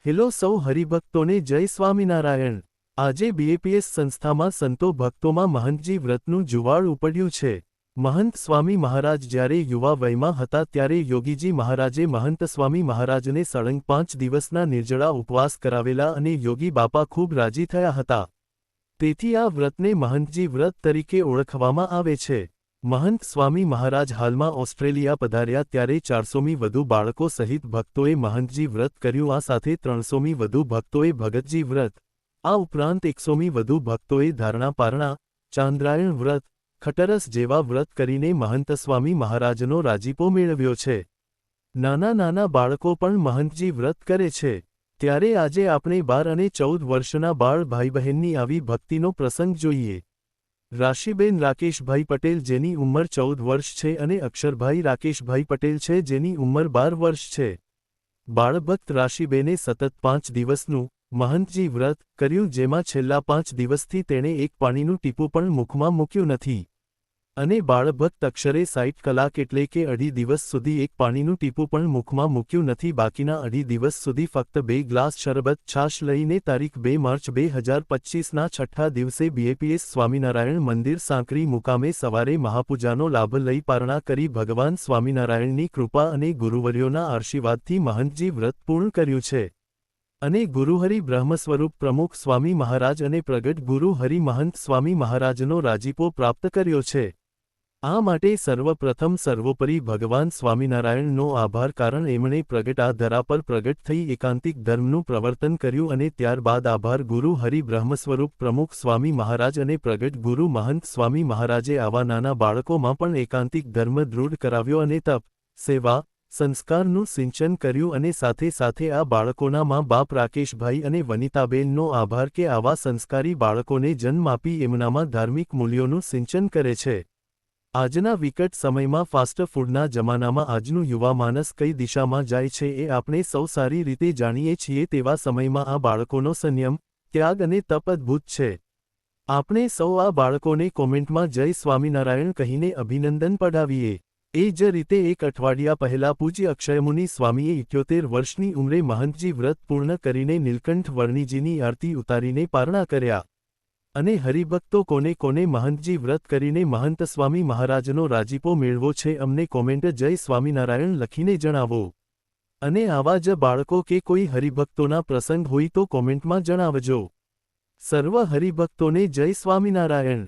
Hello સૌ હરિભક્તોને જય સ્વામિનારાયણ। આજે બીએપીએસ સંસ્થામાં સંતો ભક્તોમાં મહંતજી વ્રતનું જુવાળ ઉપડ્યું છે। મહંત સ્વામી મહારાજ જ્યારે યુવા વયમાં હતા ત્યારે યોગીજી મહારાજે મહંત સ્વામી મહારાજને સળંગ 5 દિવસના નિર્જળા ઉપવાસ કરાવેલા અને યોગી બાપા ખૂબ રાજી થયા હતા। તેથી આ વ્રતને મહંતજી વ્રત તરીકે ઓળખવામાં આવે છે। મહંત સ્વામી મહારાજ હાલમાં ઓસ્ટ્રેલિયા પધાર્યા ત્યારે 400મી વધુ બાળકો સહિત ભક્તોએ મહંતજી વ્રત કર્યું। આ સાથે 300મી વધુ ભક્તોએ ભગતજી વ્રત, આ ઉપરાંત 100મી વધુ ભક્તોએ ધારણા પારણા, ચાંદ્રાયણ વ્રત, ખટરસ જેવા વ્રત કરીને મહંત સ્વામી મહારાજનો રાજીપો મેળવ્યો છે। નાના નાના બાળકો પણ મહંતજી વ્રત કરે છે। ત્યારે આજે આપણે 12 અને 14 વર્ષના બાળ ભાઈ બહેનની આવી ભક્તિનો પ્રસંગ જોઈએ। રાશિબેન રાકેશભાઈ પટેલ જેની ઉંમર 14 વર્ષ છે અને અક્ષરભાઈ રાકેશભાઈ પટેલ છે જેની ઉંમર 12 વર્ષ છે। બાળભક્ત રાશિબેને સતત 5 દિવસનું મહંતજી વ્રત કર્યું જેમાં છેલ્લા 5 દિવસથી તેણે એક પાણીનું ટીપું પણ મુખમાં મૂક્યું નથી। અને બાળભક્ત અક્ષરે 60 કલાક એટલે કે અઢી દિવસ સુધી એક પાણીનું ટીપું પણ મુખમાં મૂક્યું નથી। બાકીના અઢી દિવસ સુધી ફક્ત 2 ગ્લાસ શરબત છાશ લઈને તારીખ 2 માર્ચ 2025ના છઠ્ઠા દિવસે બીએપીએસ સ્વામિનારાયણ મંદિર સાંકરી મુકામે સવારે મહાપૂજાનો લાભ લઈ પારણા કરી ભગવાન સ્વામિનારાયણની કૃપા અને ગુરુવર્યોના આશીર્વાદથી મહંતજી વ્રત પૂર્ણ કર્યું છે। અને ગુરુહરિ બ્રહ્મસ્વરૂપ પ્રમુખ સ્વામી મહારાજ અને પ્રગટ ગુરુ હરિ મહંત સ્વામી મહારાજનો રાજીપો પ્રાપ્ત કર્યો છે। આ માટે સર્વપ્રથમ સર્વોપરી ભગવાન સ્વામિનારાયણનો આભાર, કારણ એમણે પ્રગટ આ ધરા પર પ્રગટ થઈ એકાંતિક ધર્મનું પ્રવર્તન કર્યું અને ત્યારબાદ આભાર ગુરુ હરિ બ્રહ્મસ્વરૂપ પ્રમુખ સ્વામી મહારાજ અને પ્રગટ ગુરુ મહંત સ્વામી મહારાજે આવા નાના બાળકોમાં પણ એકાંતિક ધર્મ દૃઢ કરાવ્યો અને તપ, સેવા, સંસ્કારનું સિંચન કર્યું અને સાથે સાથે આ બાળકોના મા બાપ રાકેશભાઈ અને વનિતાબેનનો આભાર કે આવા સંસ્કારી બાળકોને જન્મ આપી એમનામાં ધાર્મિક મૂલ્યોનું સિંચન કરે છે। આજના વિકટ સમયમાં ફાસ્ટ ફૂડના જમાનામાં આજનું યુવા માનસ કઈ દિશામાં જાય છે એ આપણે સૌ સારી રીતે જાણીએ છીએ। તેવા સમયમાં આ બાળકોનો સંયમ, ત્યાગ અને તપ અદ્ભુત છે। આપણે સૌ આ બાળકોને કોમેન્ટમાં જય સ્વામિનારાયણ કહીને અભિનંદન પઢાવીએ। એ જ રીતે એક અઠવાડિયા પહેલા પૂજ્ય અક્ષયમુનિ સ્વામીએ 78 વર્ષની ઉંમરે મહંતજી વ્રત પૂર્ણ કરીને નીલકંઠ વર્ણીજીની આરતી ઉતારીને પારણા કર્યા। અને હરિભક્તો કોને કોને મહંતજી વ્રત કરીને મહંત સ્વામી મહારાજનો રાજીપો મેળવો છે અમને કોમેન્ટ જય સ્વામિનારાયણ લખીને જણાવો। અને આવા જ બાળકો કે કોઈ હરિભક્તોના પ્રસંગ હોય તો કોમેન્ટમાં જણાવજો। સર્વ હરિભક્તોને જય સ્વામિનારાયણ।